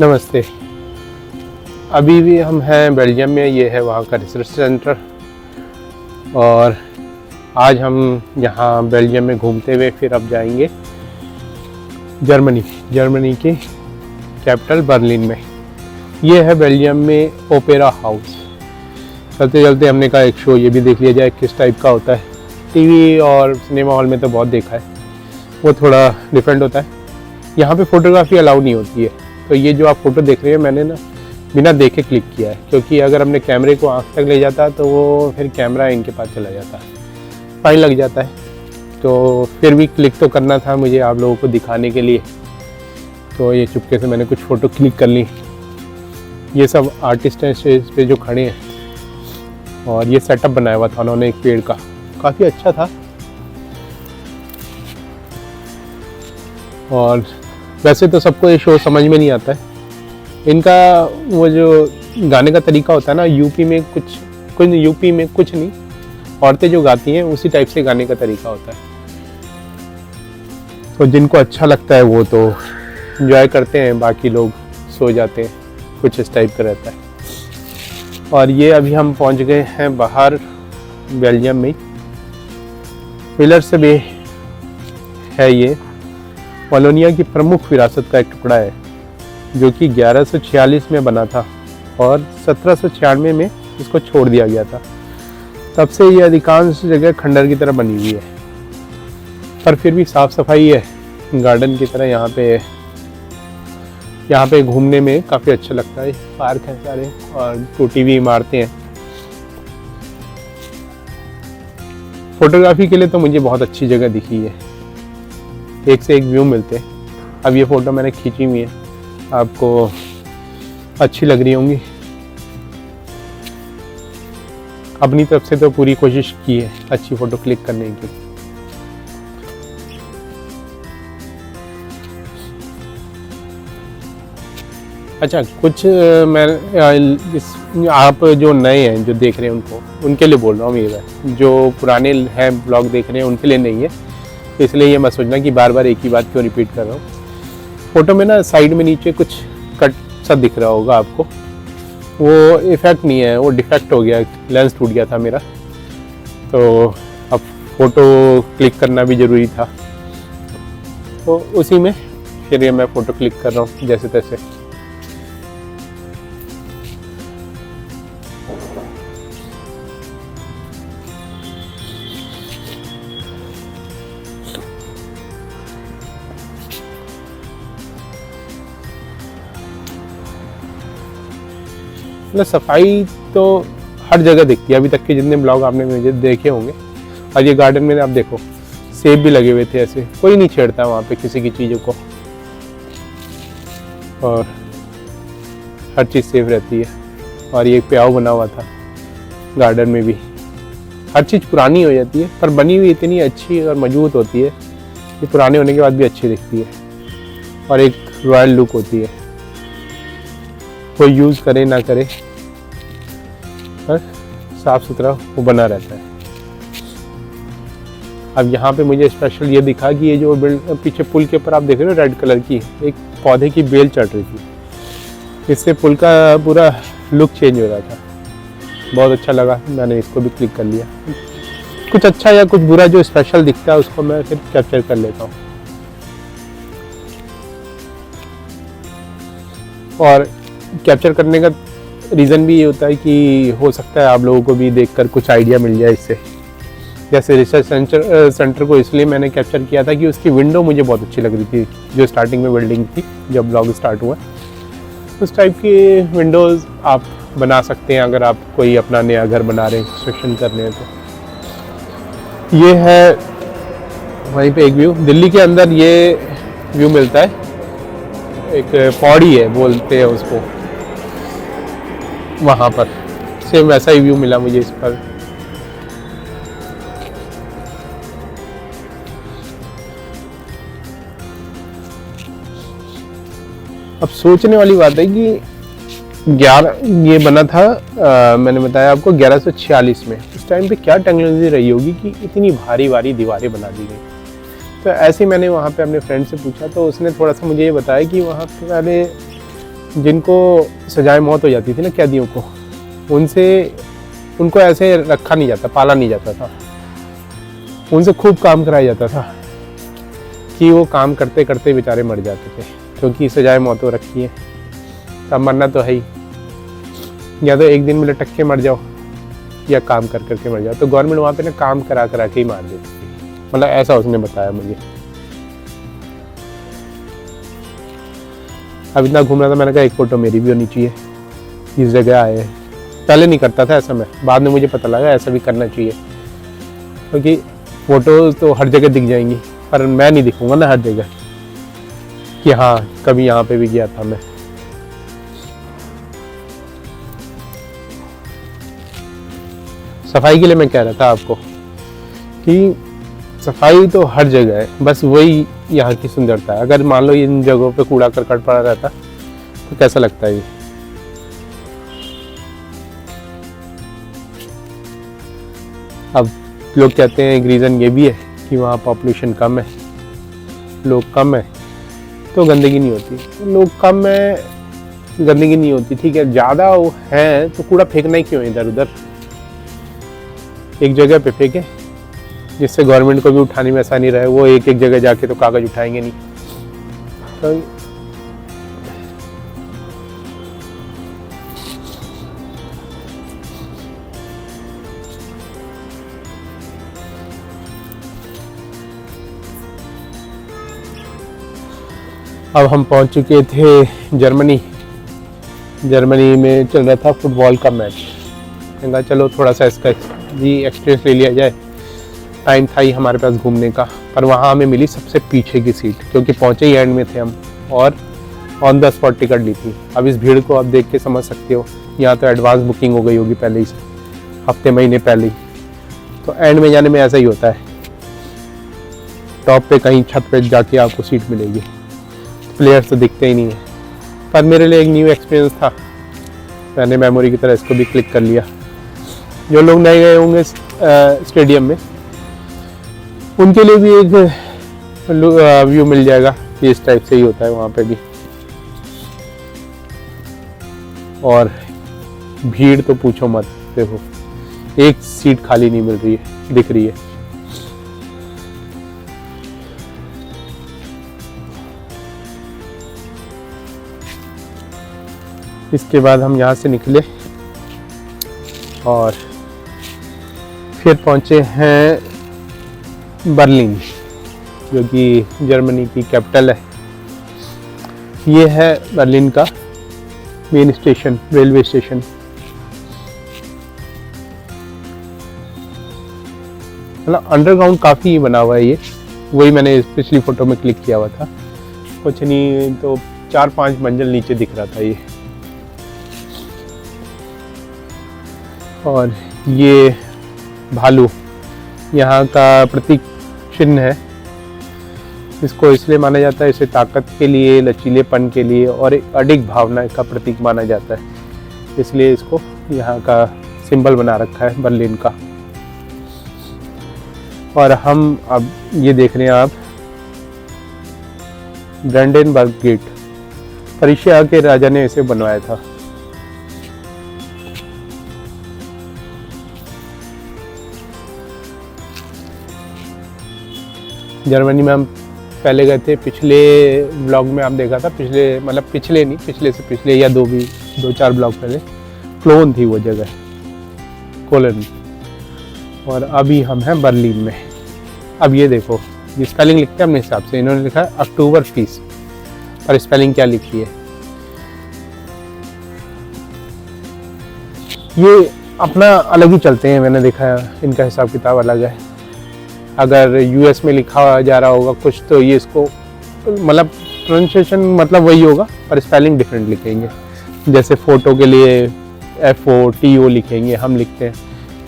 नमस्ते। अभी भी हम हैं बेल्जियम में, ये है वहाँ का रिसर्च सेंटर। और आज हम यहाँ बेल्जियम में घूमते हुए फिर अब जाएंगे जर्मनी की कैपिटल बर्लिन में। ये है बेल्जियम में ओपेरा हाउस। चलते चलते हमने कहा एक शो ये भी देख लिया जाए किस टाइप का होता है। टीवी और सिनेमा हॉल में तो बहुत देखा है, वो थोड़ा डिफरेंट होता है। यहाँ पे फ़ोटोग्राफी अलाउ नहीं होती है, तो ये जो आप फ़ोटो देख रहे हैं मैंने ना बिना देखे क्लिक किया है, क्योंकि अगर हमने कैमरे को आँख तक ले जाता तो वो फिर कैमरा इनके पास चला जाता है, फाइन लग जाता है। तो फिर भी क्लिक तो करना था मुझे आप लोगों को दिखाने के लिए, तो ये चुपके से मैंने कुछ फ़ोटो क्लिक कर ली। ये सब आर्टिस्ट हैं स्टेज पे जो खड़े हैं, और ये सेटअप बनाया हुआ था उन्होंने एक पेड़ का, काफ़ी अच्छा था। और वैसे तो सबको ये शो समझ में नहीं आता है। इनका वो जो गाने का तरीका होता है ना, यूपी में कुछ नहीं, औरतें जो गाती हैं उसी टाइप से गाने का तरीका होता है। तो जिनको अच्छा लगता है वो तो एंजॉय करते हैं, बाकी लोग सो जाते हैं, कुछ इस टाइप का रहता है। और ये अभी हम पहुंच गए हैं बाहर बेल्जियम में। पिलर से भी है, ये वॉलोनिया की प्रमुख विरासत का एक टुकड़ा है, जो कि 1146 में बना था और 1796 में इसको छोड़ दिया गया था। तब से ये अधिकांश जगह खंडर की तरह बनी हुई है, पर फिर भी साफ सफाई है, गार्डन की तरह यहाँ पे घूमने में काफ़ी अच्छा लगता है। पार्क है सारे और टूटी हुई इमारतें हैं। फोटोग्राफी के लिए तो मुझे बहुत अच्छी जगह दिखी है, एक से एक व्यू मिलते हैं। अब ये फ़ोटो मैंने खींची हुई है, आपको अच्छी लग रही होंगी। अपनी तरफ से तो पूरी कोशिश की है अच्छी फ़ोटो क्लिक करने की। अच्छा, कुछ मैं आप जो नए हैं जो देख रहे हैं उनके लिए बोल रहा हूँ। ये जो पुराने हैं ब्लॉग देख रहे हैं उनके लिए नहीं है, इसलिए ये मत सोचना कि बार बार एक ही बात क्यों रिपीट कर रहा हूँ। फ़ोटो में ना साइड में नीचे कुछ कट सा दिख रहा होगा आपको, वो इफ़ेक्ट नहीं है, वो डिफेक्ट हो गया, लेंस टूट गया था मेरा, तो अब फ़ोटो क्लिक करना भी ज़रूरी था, तो उसी में फिर ये मैं फ़ोटो क्लिक कर रहा हूँ जैसे तैसे। मतलब सफाई तो हर जगह दिखती है, अभी तक के जितने ब्लॉग आपने मुझे देखे होंगे। और ये गार्डन में आप देखो सेब भी लगे हुए थे, ऐसे कोई नहीं छेड़ता वहाँ पे किसी की चीज़ों को, और हर चीज़ सेफ रहती है। और ये प्याऊ बना हुआ था गार्डन में भी। हर चीज़ पुरानी हो जाती है, पर बनी हुई इतनी अच्छी और मजबूत होती है कि पुराने होने के बाद भी अच्छी दिखती है और एक रॉयल लुक होती है। कोई यूज़ करे ना करे, पर साफ सुथरा वो बना रहता है। अब यहाँ पे मुझे स्पेशल ये दिखा कि ये जो पीछे पुल के ऊपर आप देख रहे हो रेड कलर की एक पौधे की बेल चढ़ रही थी, इससे पुल का पूरा लुक चेंज हो रहा था। बहुत अच्छा लगा, मैंने इसको भी क्लिक कर लिया। कुछ अच्छा या कुछ बुरा जो स्पेशल दिखता है उसको मैं फिर कैप्चर कर लेता हूँ। और कैप्चर करने का रीज़न भी ये होता है कि हो सकता है आप लोगों को भी देखकर कुछ आइडिया मिल जाए इससे। जैसे रिसर्च सेंटर को इसलिए मैंने कैप्चर किया था कि उसकी विंडो मुझे बहुत अच्छी लग रही थी, जो स्टार्टिंग में बिल्डिंग थी जब ब्लॉग स्टार्ट हुआ। उस टाइप की विंडोज़ आप बना सकते हैं अगर आप कोई अपना नया घर बना रहे हैं, कंस्ट्रक्शन कर रहे हैं तो। ये है वहीं पे एक व्यू, दिल्ली के अंदर ये व्यू मिलता है, एक पौड़ी है बोलते हैं उसको, वहाँ पर सेम वैसा ही व्यू मिला मुझे इस पर। अब सोचने वाली बात है कि ये बना था मैंने बताया आपको 1146 में। उस टाइम पे क्या टेक्नोलॉजी रही होगी कि इतनी भारी भारी दीवारें बना दी गई। तो ऐसे ही मैंने वहाँ पे अपने फ्रेंड से पूछा, तो उसने थोड़ा सा मुझे ये बताया कि वहाँ पे पहले जिनको सजाए मौत हो जाती थी ना कैदियों को, उनको ऐसे रखा नहीं जाता, पाला नहीं जाता था, उनसे खूब काम कराया जाता था कि वो काम करते करते बेचारे मर जाते थे, क्योंकि सजाए मौत हो रखी है, तब मरना तो है ही, या तो एक दिन में लटक के मर जाओ या काम कर करके मर जाओ। तो गवर्नमेंट वहाँ पे ना काम करा करा के ही मार देती थी, मतलब ऐसा उसने बताया मुझे। अब इतना घूम रहा था, मैंने कहा एक फ़ोटो मेरी भी होनी चाहिए, इस जगह आए। पहले नहीं करता था ऐसा मैं, बाद में मुझे पता लगा ऐसा भी करना चाहिए, क्योंकि फ़ोटो तो हर जगह दिख जाएंगी, पर मैं नहीं दिखूंगा ना हर जगह कि हाँ कभी यहाँ पे भी गया था मैं। सफाई के लिए मैं कह रहा था आपको कि सफाई तो हर जगह है, बस वही यहाँ की सुंदरता है। अगर मान लो इन जगहों पे कूड़ा करकट पड़ा रहता तो कैसा लगता है ये। अब लोग कहते हैं एक रीज़न ये भी है कि वहाँ पॉपुलेशन कम है, लोग कम है तो गंदगी नहीं होती। लोग कम है, गंदगी नहीं होती, ठीक है, ज़्यादा है तो कूड़ा फेंकना ही क्यों इधर उधर, एक जगह पे फेंके जिससे गवर्नमेंट को भी उठाने में आसानी रहे। वो एक एक जगह जाके तो कागज उठाएंगे नहीं। तो अब हम पहुंच चुके थे जर्मनी में चल रहा था फुटबॉल का मैच। कहना चलो थोड़ा सा इसका भी एक्सपीरियंस ले लिया जाए। टाइम था ही हमारे पास घूमने का, पर वहाँ हमें मिली सबसे पीछे की सीट, क्योंकि पहुँचे ही एंड में थे हम और ऑन द स्पॉट टिकट ली थी। अब इस भीड़ को आप देख के समझ सकते हो, यहाँ तो एडवांस बुकिंग हो गई होगी पहले ही से, हफ्ते महीने पहले ही। तो एंड में जाने में ऐसा ही होता है, टॉप पे कहीं छत पे जाके आपको सीट मिलेगी, प्लेयर्स तो दिखते ही नहीं है। पर मेरे लिए एक न्यू एक्सपीरियंस था, मैंने मेमोरी की तरह इसको भी क्लिक कर लिया। जो लोग नए गए होंगे स्टेडियम में, उनके लिए भी एक व्यू मिल जाएगा कि इस टाइप से ही होता है वहाँ पे भी। और भीड़ तो पूछो मत, देखो एक सीट खाली नहीं मिल रही है, दिख रही है। इसके बाद हम यहाँ से निकले और फिर पहुँचे हैं बर्लिन, जो कि जर्मनी की कैपिटल है। ये है बर्लिन का मेन स्टेशन, रेलवे स्टेशन। मतलब अंडरग्राउंड काफ़ी बना हुआ है ये, वही मैंने पिछली फ़ोटो में क्लिक किया हुआ था। कुछ नहीं तो 4-5 मंजिल नीचे दिख रहा था ये। और ये भालू यहाँ का प्रतीक चिन्ह है। इसको इसलिए माना जाता है, इसे ताकत के लिए, लचीलेपन के लिए और एक अडिग भावना का प्रतीक माना जाता है, इसलिए इसको यहाँ का सिंबल बना रखा है बर्लिन का। और हम अब ये देख रहे हैं आप ब्रांडेनबर्ग गेट, पर्शिया के राजा ने इसे बनवाया था। जर्मनी में हम पहले गए थे, पिछले ब्लॉग में आप देखा था, पिछले से पिछले या 2-4 ब्लॉग पहले क्लोन थी वो जगह, कोलन। और अभी हम हैं बर्लिन में। अब ये देखो, ये स्पेलिंग लिखते हैं अपने हिसाब से, इन्होंने लिखा है अक्टूबर फीस, पर स्पेलिंग क्या लिखी है ये अपना अलग ही चलते हैं। मैंने देखा है इनका हिसाब किताब अलग है। अगर यूएस में लिखा जा रहा होगा कुछ तो ये इसको मतलब प्रोनाउंसिएशन मतलब वही होगा, पर स्पेलिंग डिफरेंट लिखेंगे। जैसे फ़ोटो के लिए FOTO लिखेंगे, हम लिखते हैं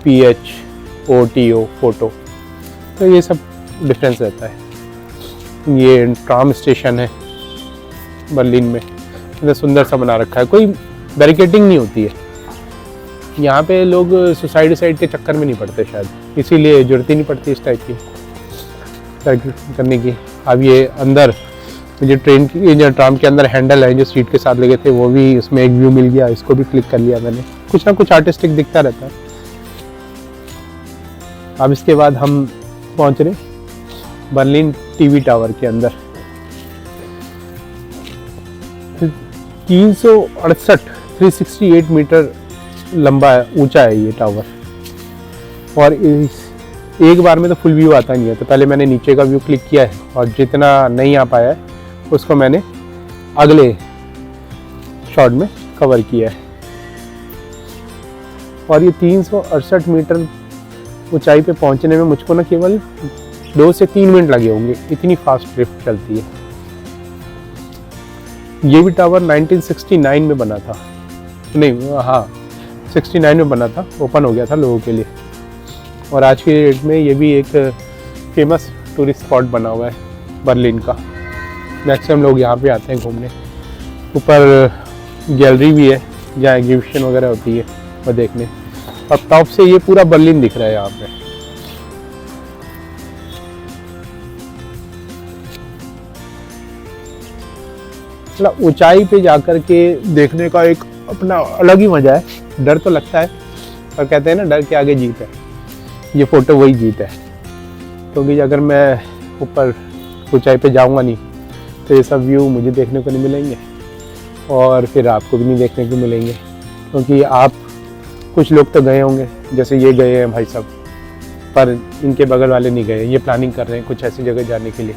PHOTO फोटो। तो ये सब डिफरेंस रहता है। ये ट्राम स्टेशन है बर्लिन में, इतना सुंदर सा बना रखा है, कोई बैरिकेडिंग नहीं होती है यहाँ पे। लोग सुसाइड के चक्कर में नहीं पड़ते शायद, इसीलिए जरूरत ही नहीं पड़ती इस टाइप की करने की। अब ये अंदर मुझे ट्रेन की जो ट्राम के अंदर हैंडल है जो सीट के साथ लगे थे वो भी उसमें एक व्यू मिल गया, इसको भी क्लिक कर लिया मैंने। कुछ ना कुछ आर्टिस्टिक दिखता रहता है। अब इसके बाद हम पहुंच रहे बर्लिन टीवी टावर के अंदर। 368 मीटर लंबा है, ऊंचा है ये टावर। और एक बार में तो फुल व्यू आता नहीं है, तो पहले मैंने नीचे का व्यू क्लिक किया है और जितना नहीं आ पाया है उसको मैंने अगले शॉट में कवर किया है। और ये 368 मीटर ऊंचाई पे पहुंचने में मुझको ना केवल 2 से 3 मिनट लगे होंगे, इतनी फास्ट लिफ्ट चलती है। ये भी टावर 1969 में बना था, नहीं हाँ 69 में बना था, ओपन हो गया था लोगों के लिए। और आज की डेट में ये भी एक फेमस टूरिस्ट स्पॉट बना हुआ है बर्लिन का। मैक्सिमम लोग यहाँ पे आते हैं घूमने। ऊपर गैलरी भी है जहाँ एग्जीबिशन वगैरह होती है वो देखने। अब टॉप से ये पूरा बर्लिन दिख रहा है यहाँ पे। मतलब ऊंचाई पे जाकर के देखने का एक अपना अलग ही मजा है। डर तो लगता है, पर कहते हैं ना डर के आगे जीत है। ये फोटो वही जीत है, क्योंकि अगर मैं ऊपर ऊंचाई पे जाऊंगा नहीं तो ये सब व्यू मुझे देखने को नहीं मिलेंगे और फिर आपको भी नहीं देखने को मिलेंगे। क्योंकि आप कुछ लोग तो गए होंगे, जैसे ये गए हैं भाई साहब, पर इनके बगल वाले नहीं गए। ये प्लानिंग कर रहे हैं कुछ ऐसी जगह जाने के लिए,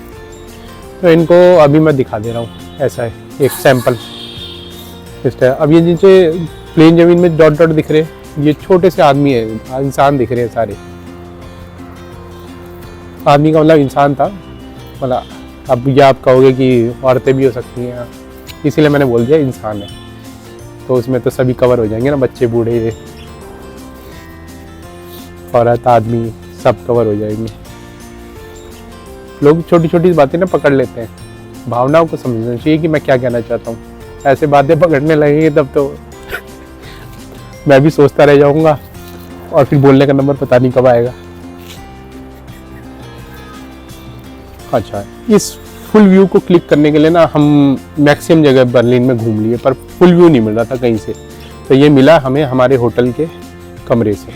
तो इनको अभी मैं दिखा दे रहा हूँ। ऐसा है एक सैंपल इस तरह। अब ये नीचे प्लेन ज़मीन में डॉट डॉट दिख रहे हैं, ये छोटे से आदमी है, इंसान दिख रहे हैं सारे। आदमी का मतलब इंसान था, मतलब अब ये आप कहोगे कि औरतें भी हो सकती हैं, इसीलिए मैंने बोल दिया इंसान है, तो उसमें तो सभी कवर हो जाएंगे ना, बच्चे बूढ़े औरत आदमी सब कवर हो जाएंगे। लोग छोटी छोटी बातें ना पकड़ लेते हैं, भावनाओं को समझना चाहिए कि मैं क्या कहना चाहता हूँ। ऐसे बातें पकड़ने लगेंगे तब तो मैं भी सोचता रह जाऊंगा और फिर बोलने का नंबर पता नहीं कब आएगा। अच्छा, इस फुल व्यू को क्लिक करने के लिए ना हम मैक्सिमम जगह बर्लिन में घूम लिए, पर फुल व्यू नहीं मिल रहा था कहीं से। तो ये मिला हमें हमारे होटल के कमरे से।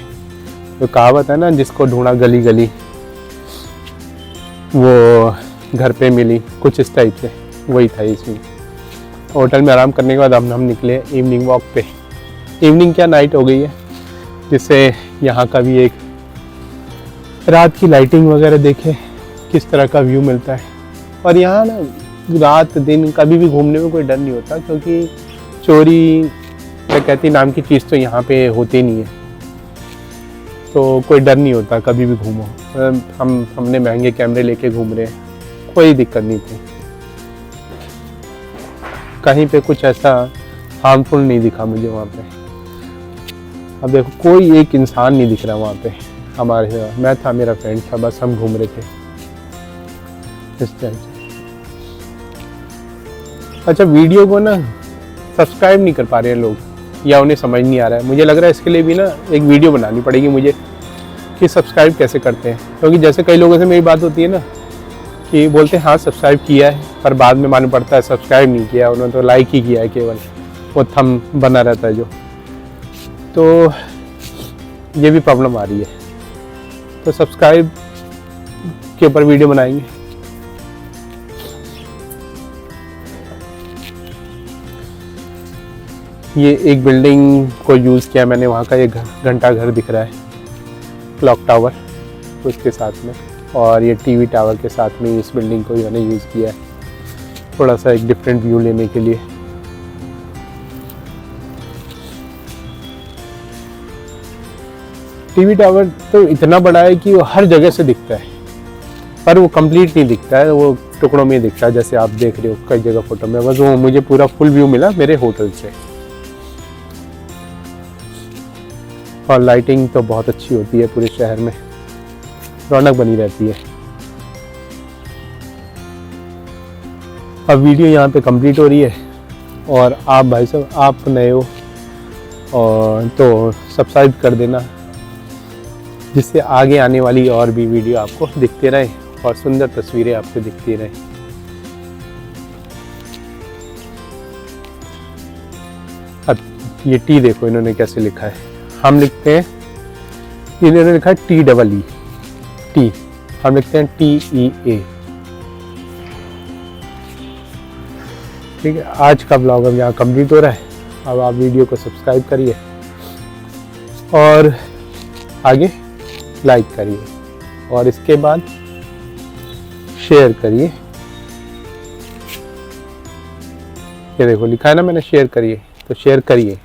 तो कहावत है ना, जिसको ढूंढा गली गली वो घर पे मिली, कुछ इस टाइप से वही था इसमें। होटल में आराम करने के बाद हम निकले इवनिंग वॉक पे। इवनिंग क्या नाइट हो गई है, जिससे यहाँ का भी एक रात की लाइटिंग वगैरह देखे किस तरह का व्यू मिलता है। और यहाँ ना रात दिन कभी भी घूमने में कोई डर नहीं होता, क्योंकि चोरी डकैती नाम की चीज़ तो यहाँ पे होती नहीं है, तो कोई डर नहीं होता कभी भी घूमो। हमने महंगे कैमरे लेके घूम रहे हैं, कोई दिक्कत नहीं थी। कहीं पे कुछ ऐसा हार्मफुल नहीं दिखा मुझे वहाँ पे। अब देखो कोई एक इंसान नहीं दिख रहा वहाँ पे हमारे। मैं था, मेरा फ्रेंड था, बस हम घूम रहे थे इस टाइम से। अच्छा, वीडियो को ना सब्सक्राइब नहीं कर पा रहे हैं लोग, या उन्हें समझ नहीं आ रहा है। मुझे लग रहा है इसके लिए भी ना एक वीडियो बनानी पड़ेगी मुझे कि सब्सक्राइब कैसे करते हैं। क्योंकि जैसे कई लोगों से मेरी बात होती है ना कि बोलते हैं हाँ सब्सक्राइब किया है, पर बाद में मालूम पड़ता है सब्सक्राइब नहीं किया, उन्होंने तो लाइक ही किया है केवल, वो थंब बना रहता है जो। तो ये भी प्रॉब्लम आ रही है। तो सब्सक्राइब के ऊपर वीडियो बनाएंगे। ये एक बिल्डिंग को यूज़ किया मैंने, वहाँ का एक घंटा घर दिख रहा है, क्लॉक टावर उसके साथ में, और ये टीवी टावर के साथ में इस बिल्डिंग को मैंने यूज़ किया है थोड़ा सा एक डिफरेंट व्यू लेने के लिए। टीवी टावर तो इतना बड़ा है कि वो हर जगह से दिखता है, पर वो कंप्लीट नहीं दिखता है, वो टुकड़ों में दिखता है, जैसे आप देख रहे हो कई जगह फोटो में। बस वो मुझे पूरा फुल व्यू मिला मेरे होटल से। और लाइटिंग तो बहुत अच्छी होती है, पूरे शहर में रौनक बनी रहती है। अब वीडियो यहाँ पे कंप्लीट हो रही है, और आप भाई साहब आप नए हो और तो सब्सक्राइब कर देना, जिससे आगे आने वाली और भी वीडियो आपको दिखते रहे और सुंदर तस्वीरें आपको दिखती रहे। अब ये टी देखो इन्होंने कैसे लिखा है, हम लिखते हैं, इन्होंने लिखा है TEE टी, हम लिखते हैं TEA। ठीक है, आज का ब्लॉग अब यहाँ कंप्लीट हो रहा है। अब आप वीडियो को सब्सक्राइब करिए और आगे लाइक करिए और इसके बाद शेयर करिए। ये देखो लिखा है ना मैंने शेयर करिए, तो शेयर करिए।